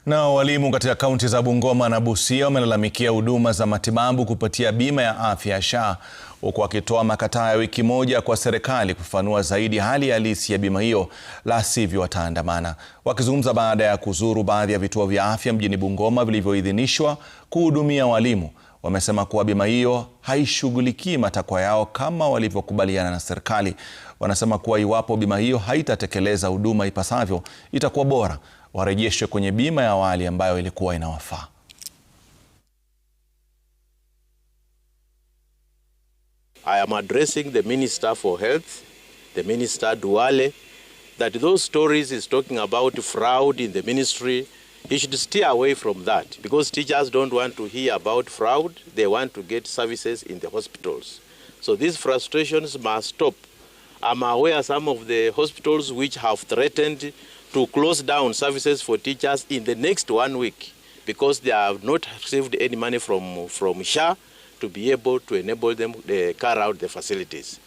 Na walimu katika kaunti za Bungoma na Busia wamelalamikia huduma za matibabu kupitia bima ya afya ya SHA, huku wakitoa makataa ya wiki moja kwa serikali kufafanua zaidi hali halisi ya bima hiyo, la sivyo wataandamana. Wakizungumza baada ya kuzuru baadhi ya vituo vya afya mjini Bungoma vilivyoidhinishwa kuhudumia walimu, wamesema kuwa bima hiyo haishughulikii matakwa yao kama walivyokubaliana na serikali. Wanasema kuwa iwapo bima hiyo haitatekeleza huduma ipasavyo, itakuwa bora warejeshwe kwenye bima ya awali ambayo ilikuwa inawafaa. I am addressing the Minister for Health, the Minister Duale, that those stories is talking about fraud in the ministry, he should steer away from that, because teachers don't want to hear about fraud, they want to get services in the hospitals. So these frustrations must stop. I'm aware some of the hospitals which have threatened to close down services for teachers in the next 1 week because they have not received any money from SHA to be able to enable them to carry out the facilities.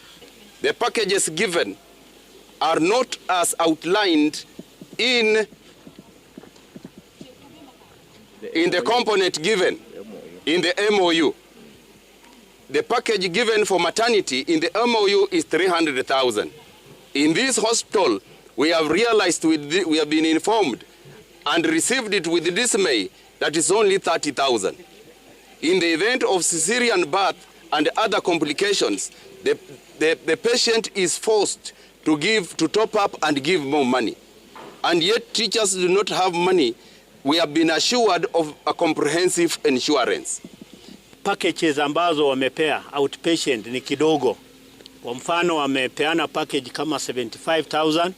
The packages given are not as outlined in the component given in the MOU. The package given for maternity in the MOU is 300,000. In this hospital, we have realized, we have been informed and received it with dismay that is only 30,000. In the event of cesarean birth and other complications, the patient is forced to top up and give more money. And yet teachers do not have money. We have been assured of a comprehensive insurance. Packages ambazo wamepea outpatient ni kidogo. Kwa mfano wamepeana package kama 75,000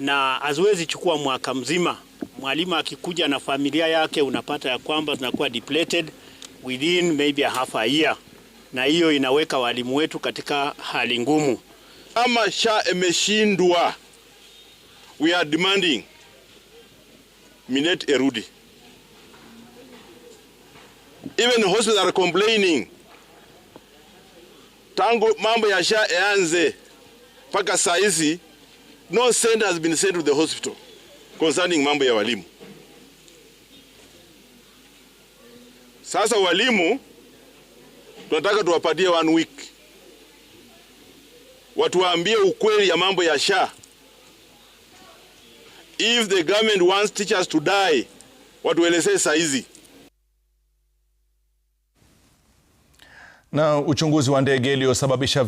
na haziwezi chukua mwaka mzima. Mwalimu akikuja na familia yake unapata ya kwamba zinakuwa depleted within maybe a half a year. Na hiyo inaweka walimu wetu katika hali ngumu. Ama SHA imeshindwa, we are demanding Minet erudi. Even the hospitals are complaining. Tangu mambo ya SHA yaanze mpaka saa hizi, no cent has been sent to the hospital concerning mambo ya walimu. Sasa walimu tunataka tuwapatie 1 week. Watuambie ukweli ya mambo ya SHA. If the government wants teachers to die, watuelezee saa hizi. Na uchunguzi wa ndege iliyosababisha